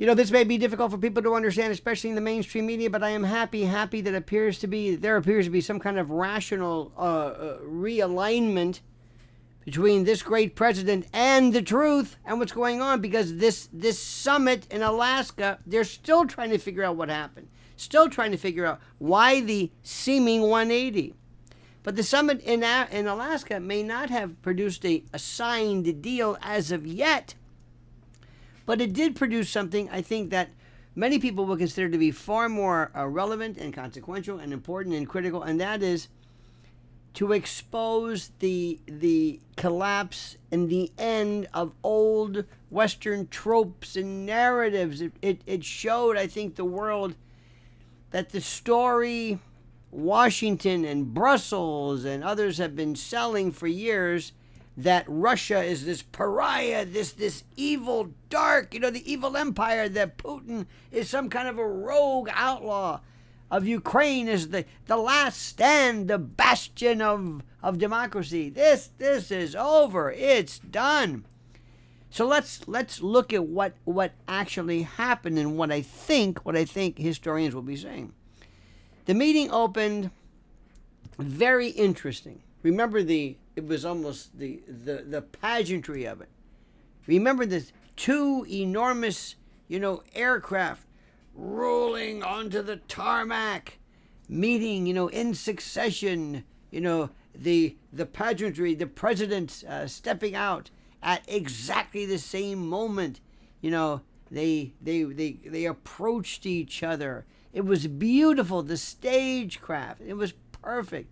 This may be difficult for people to understand, especially in the mainstream media, but I am happy that there appears to be some kind of rational realignment between this great president and the truth and what's going on, because this summit in Alaska, they're still trying to figure out what happened, still trying to figure out why the seeming 180. But the summit in Alaska may not have produced a signed deal as of yet, but it did produce something, I think, that many people will consider to be far more relevant and consequential and important and critical, and that is to expose the collapse and the end of old Western tropes and narratives. It showed, I think, the world that the story Washington and Brussels and others have been selling for years, that Russia is this pariah, this evil, dark, the evil empire, that Putin is some kind of a rogue outlaw, of Ukraine is the last stand, the bastion of democracy. This is over. It's done. So let's look at what actually happened and what I think historians will be saying. The meeting opened very interesting. Remember it was almost the pageantry of it. Remember the two enormous, aircraft rolling onto the tarmac, meeting, in succession, the pageantry, the president stepping out at exactly the same moment. They approached each other. It was beautiful. The stagecraft, it was perfect.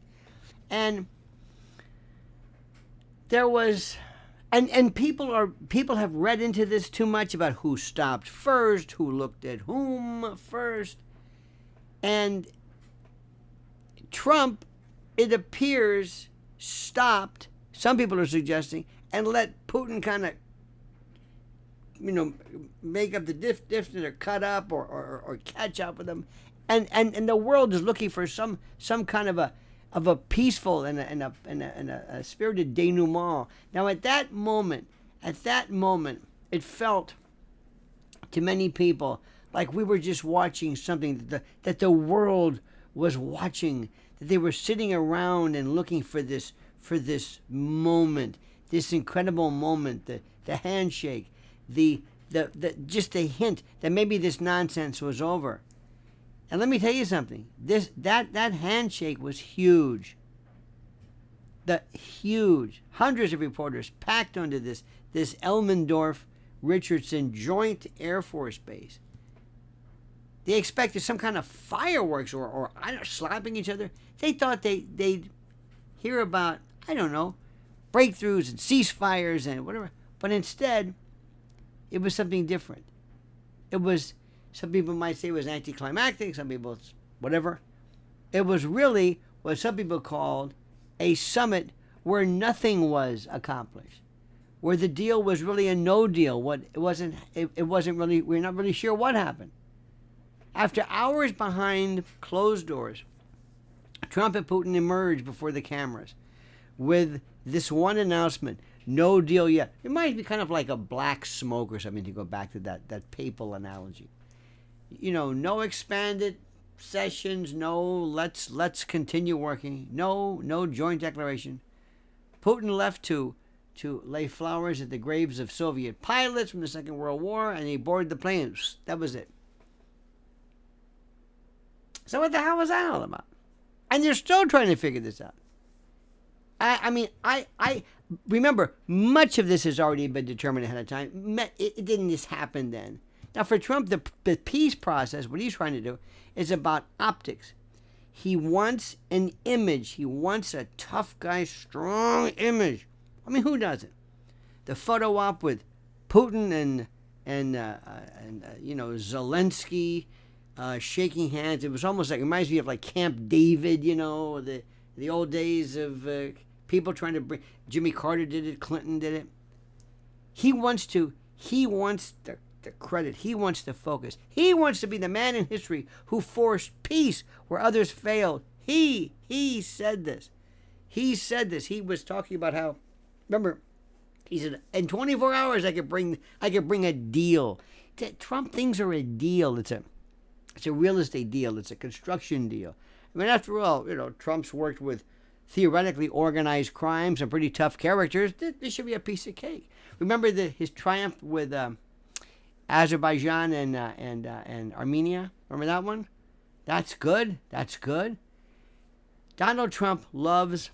And there was, and people have read into this too much about who stopped first, who looked at whom first. And Trump, it appears, stopped, some people are suggesting, and let Putin kind of, make up the difference or cut up or catch up with them. And the world is looking for some kind of a peaceful and a spirited denouement. Now, at that moment, it felt to many people like we were just watching something that the world was watching, that they were sitting around and looking for this moment, this incredible moment, the handshake, the just a hint that maybe this nonsense was over. And let me tell you something. That handshake was huge. Huge. Hundreds of reporters packed onto this Elmendorf-Richardson Joint Air Force Base. They expected some kind of fireworks or I don't know, slapping each other. They thought they'd hear about, I don't know, breakthroughs and ceasefires and whatever. But instead, it was something different. It was, some people might say it was anticlimactic, some people, whatever. It was really what some people called a summit where nothing was accomplished, where the deal was really a no deal. It wasn't really, we're not really sure what happened. After hours behind closed doors, Trump and Putin emerged before the cameras with this one announcement: no deal yet. It might be kind of like a black smoke or something, to go back to that papal analogy. No expanded sessions, no let's continue working, no joint declaration. Putin left to lay flowers at the graves of Soviet pilots from the Second World War, and he boarded the plane. That was it. So what the hell was that all about? And they're still trying to figure this out. I remember, much of this has already been determined ahead of time. It didn't just happen then. Now, for Trump, the peace process, what he's trying to do, is about optics. He wants an image. He wants a tough guy, strong image. I mean, who doesn't? The photo op with Putin and Zelenskyy shaking hands. It was almost like, it reminds me of like Camp David, the old days of people trying to bring. Jimmy Carter did it. Clinton did it. He wants the credit. He wants the focus. He wants to be the man in history who forced peace where others failed. He said this. He was talking about how, remember, he said, in 24 hours I could bring a deal Trump things are a deal. It's a real estate deal. It's a construction deal. I mean, after all, Trump's worked with theoretically organized crime, some pretty tough characters. This should be a piece of cake. Remember his triumph with Azerbaijan and Armenia? Remember that one? That's good. That's good. Donald Trump loves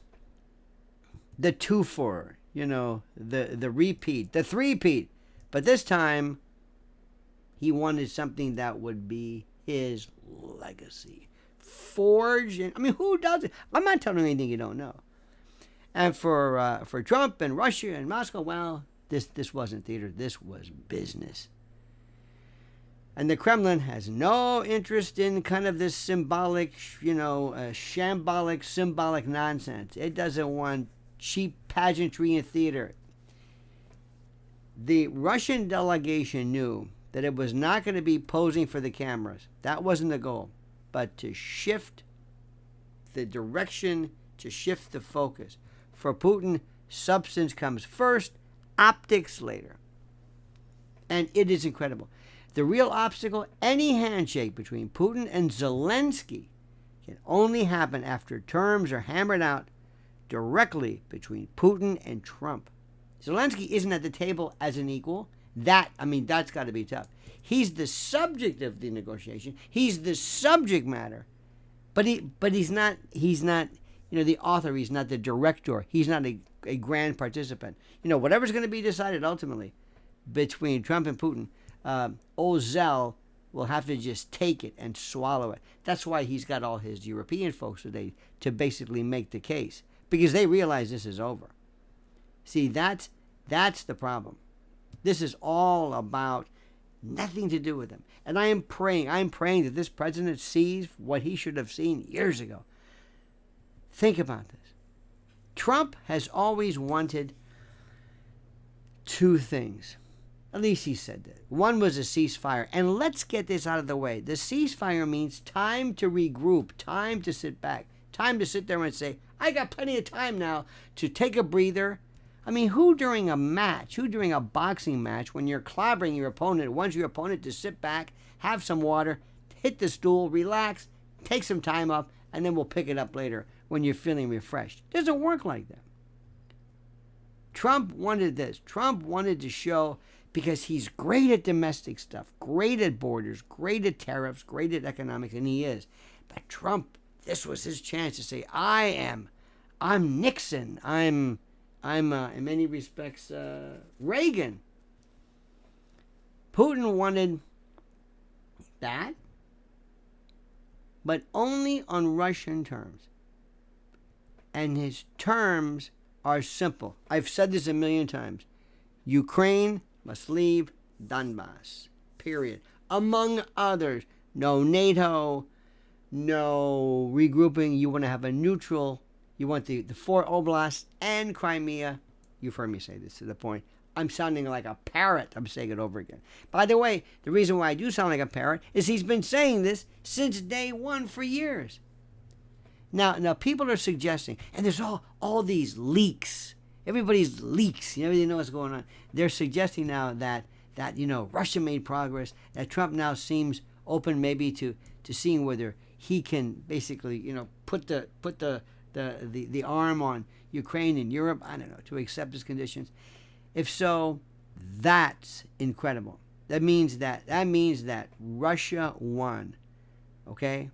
the twofer, the repeat, the three-peat. But this time, he wanted something that would be his legacy. Forged, who does it? I'm not telling you anything you don't know. And for Trump and Russia and Moscow, well, this wasn't theater. This was business. And the Kremlin has no interest in kind of this symbolic, shambolic, symbolic nonsense. It doesn't want cheap pageantry and theater. The Russian delegation knew that it was not going to be posing for the cameras. That wasn't the goal. But to shift the direction, to shift the focus. For Putin, substance comes first, optics later. And it is incredible. The real obstacle, any handshake between Putin and Zelenskyy, can only happen after terms are hammered out directly between Putin and Trump. Zelenskyy isn't at the table as an equal. That's got to be tough. He's the subject of the negotiation. He's the subject matter. But he's not the author. He's not the director. He's not a grand participant. Whatever's going to be decided ultimately between Trump and Putin, old Zell will have to just take it and swallow it. That's why he's got all his European folks today to basically make the case, because they realize this is over. See, that's the problem. This is all about nothing to do with them. And I'm praying that this president sees what he should have seen years ago. Think about this. Trump has always wanted two things. At least he said that. One was a ceasefire. And let's get this out of the way. The ceasefire means time to regroup, time to sit back, time to sit there and say, I got plenty of time now to take a breather. Who during a boxing match, when you're clobbering your opponent, wants your opponent to sit back, have some water, hit the stool, relax, take some time off, and then we'll pick it up later when you're feeling refreshed? It doesn't work like that. Trump wanted this. Trump wanted to show, because he's great at domestic stuff, great at borders, great at tariffs, great at economics, and he is. But Trump, this was his chance to say, I'm Nixon. I'm in many respects, Reagan. Putin wanted that, but only on Russian terms. And his terms are simple. I've said this a million times. Ukraine must leave Donbass, period. Among others, no NATO, no regrouping. You want to have a neutral. You want the four oblasts and Crimea. You've heard me say this to the point. I'm sounding like a parrot. I'm saying it over again. By the way, the reason why I do sound like a parrot is he's been saying this since day one for years. Now people are suggesting, and there's all these leaks. Everybody's leaks. Everybody knows what's going on. They're suggesting now that Russia made progress, that Trump now seems open maybe to seeing whether he can basically, put the arm on Ukraine and Europe, I don't know, to accept his conditions. If so, that's incredible. That means that Russia won. Okay?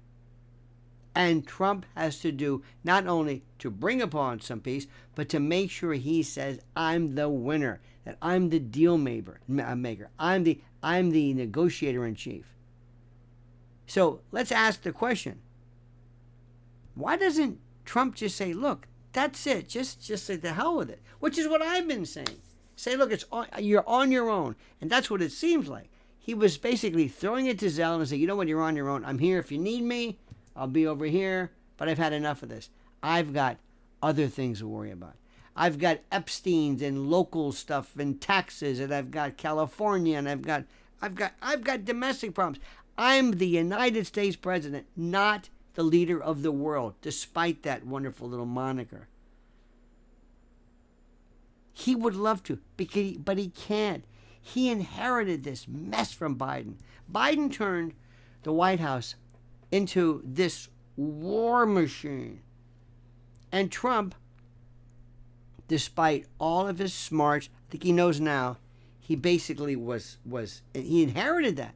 And Trump has to do not only to bring upon some peace, but to make sure he says, I'm the winner, that I'm the deal maker. I'm the negotiator in chief. So let's ask the question. Why doesn't Trump just say, look, that's it. Just say the hell with it, which is what I've been saying. Say, look, you're on your own. And that's what it seems like. He was basically throwing it to Zell and saying, you know what, you're on your own. I'm here if you need me. I'll be over here, but I've had enough of this. I've got other things to worry about. I've got Epstein's and local stuff and taxes, and I've got California, and I've got domestic problems. I'm the United States president, not the leader of the world, despite that wonderful little moniker. He would love to, but he can't. He inherited this mess from Biden. Biden turned the White House into this war machine. And Trump, despite all of his smarts, I think he knows now, he basically he inherited that.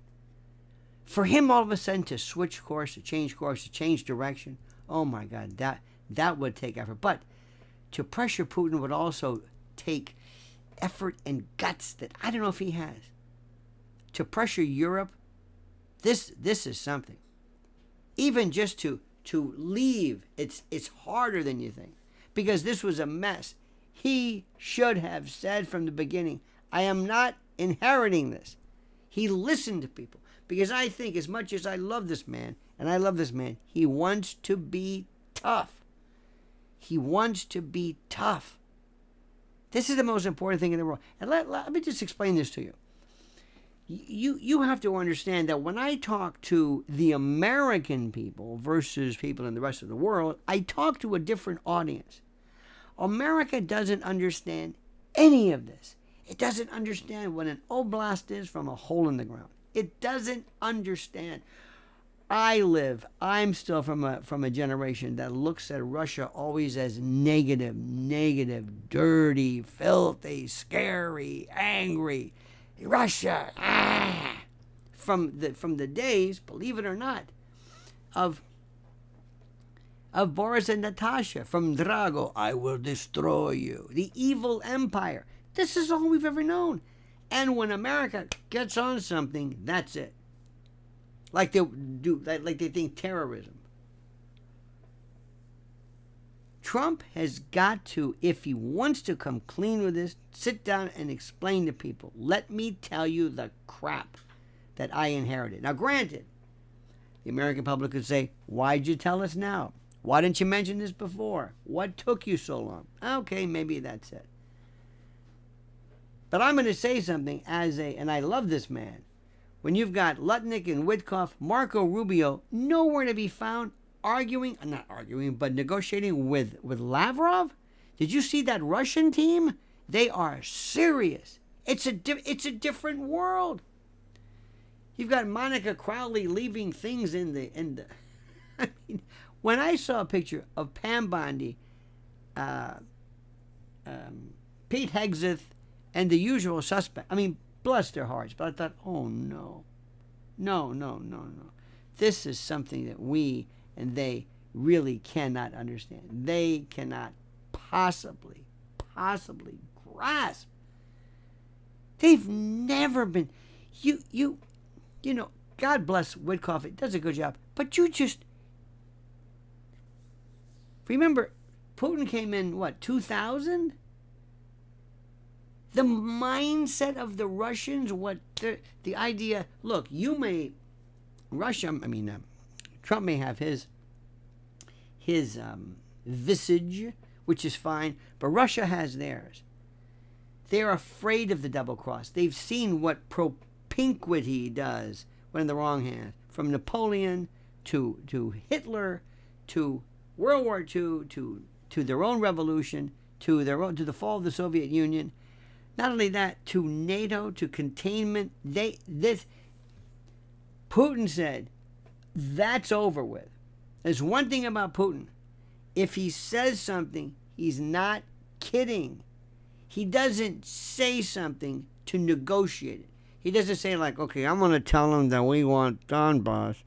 For him all of a sudden to switch course, to change direction, oh my God, that would take effort. But to pressure Putin would also take effort and guts that I don't know if he has. To pressure Europe, this is something. Even just to leave, it's harder than you think. Because this was a mess. He should have said from the beginning, I am not inheriting this. He listened to people. Because I think as much as I love this man, and I love this man, he wants to be tough. He wants to be tough. This is the most important thing in the world. And let me just explain this to you. You have to understand that when I talk to the American people versus people in the rest of the world, I talk to a different audience. America doesn't understand any of this. It doesn't understand what an oblast is from a hole in the ground. It doesn't understand. I'm still from a generation that looks at Russia always as negative, dirty, filthy, scary, angry. Russia, from the days, believe it or not, of Boris and Natasha, from Drago, I will destroy you, the evil empire. This is all we've ever known. And when America gets on something, that's it. Like they do, like they think terrorism. Trump has got to, if he wants to come clean with this, sit down and explain to people. Let me tell you the crap that I inherited. Now, granted, the American public could say, why'd you tell us now? Why didn't you mention this before? What took you so long? Okay, maybe that's it. But I'm going to say something and I love this man. When you've got Lutnick and Witkoff, Marco Rubio, nowhere to be found but negotiating with Lavrov. Did you see that Russian team? They are serious. It's a different world. You've got Monica Crowley leaving things in the. I mean, when I saw a picture of Pam Bondi, Pete Hegseth, and the usual suspect, I mean, bless their hearts, but I thought, oh no. This is something that we and they really cannot understand. They cannot possibly grasp. They've never been. You know, God bless Witkoff. It does a good job. But you just remember, Putin came in, 2000? The mindset of the Russians, the idea, look, Trump may have his visage, which is fine, but Russia has theirs. They're afraid of the double cross. They've seen what propinquity does when in the wrong hands. From Napoleon to Hitler to World War II to their own revolution to the fall of the Soviet Union. Not only that, to NATO, to containment. Putin said, that's over with. There's one thing about Putin. If he says something, he's not kidding. He doesn't say something to negotiate it. He doesn't say like, okay, I'm going to tell them that we want Donbass,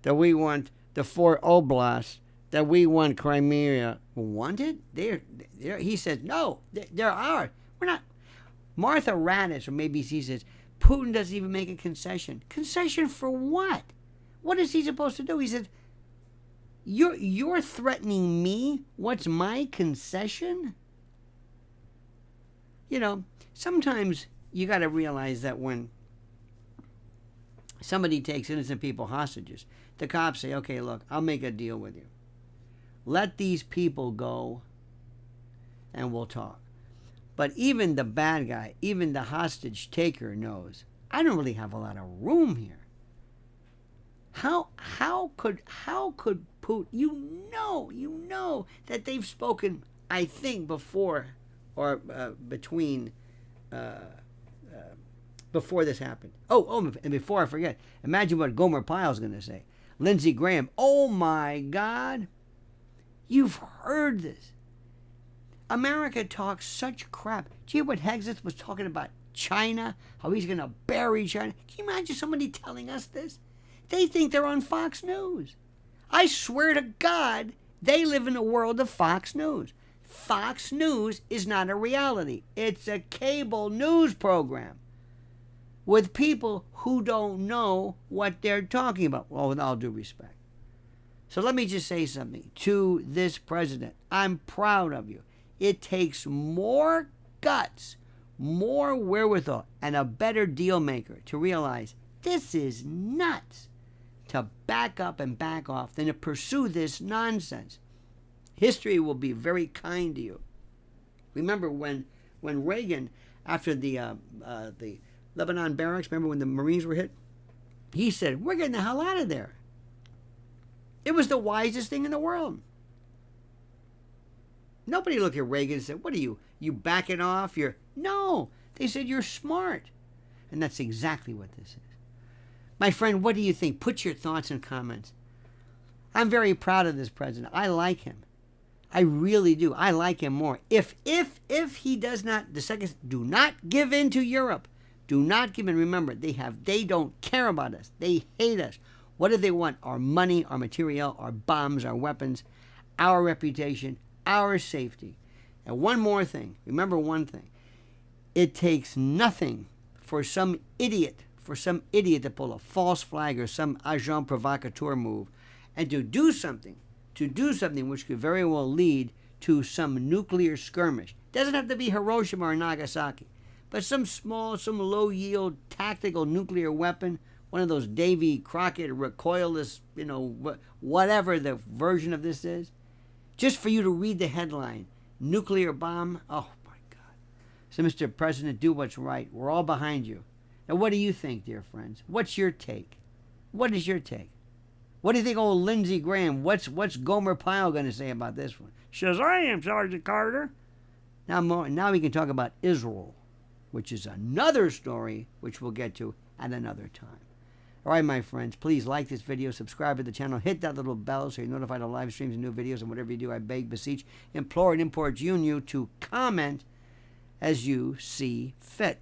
that we want the 4 oblasts, that we want Crimea. Want it? He says, no, they're ours. We're not. Martha Raddatz from ABC says, Putin doesn't even make a concession. Concession for what? What is he supposed to do? He says, you're threatening me? What's my concession? You know, sometimes you got to realize that when somebody takes innocent people hostages, the cops say, okay, look, I'll make a deal with you. Let these people go and we'll talk. But even the bad guy, even the hostage taker knows, I don't really have a lot of room here. How could Putin, you know that they've spoken, I think, before or between before this happened. And before I forget, imagine what Gomer Pyle's going to say. Lindsey Graham, oh my God, you've heard this. America talks such crap. Do you hear what Hegseth was talking about China, how he's going to bury China? Can you imagine somebody telling us this? They think they're on Fox News. I swear to God, they live in a world of Fox News. Fox News is not a reality. It's a cable news program with people who don't know what they're talking about. Well, with all due respect. So let me just say something to this president. I'm proud of you. It takes more guts, more wherewithal, and a better deal maker to realize this is nuts, to back up and back off than to pursue this nonsense. History will be very kind to you. Remember when Reagan, after the Lebanon barracks, remember when the Marines were hit? He said, we're getting the hell out of there. It was the wisest thing in the world. Nobody looked at Reagan and said, what are you backing off? No. They said, you're smart. And that's exactly what this is. My friend, what do you think? Put your thoughts and comments. I'm very proud of this president. I like him. I really do. I like him more. If he does not, do not give in to Europe. Do not give in. Remember, they don't care about us. They hate us. What do they want? Our money, our material, our bombs, our weapons, our reputation, our safety. And one more thing. Remember one thing. It takes nothing for some idiot to pull a false flag or some agent provocateur move and to do something which could very well lead to some nuclear skirmish. Doesn't have to be Hiroshima or Nagasaki, but some low-yield tactical nuclear weapon, one of those Davy Crockett recoilless, whatever the version of this is, just for you to read the headline, nuclear bomb. Oh, my God. So, Mr. President, do what's right. We're all behind you. Now, what do you think, dear friends? What's your take? What is your take? What do you think old Lindsey Graham, what's Gomer Pyle going to say about this one? Says, I am Sergeant Carter. Now we can talk about Israel, which is another story, which we'll get to at another time. All right, my friends, please like this video, subscribe to the channel, hit that little bell so you're notified of live streams and new videos, and whatever you do, I beg, beseech, implore, and import you to comment as you see fit.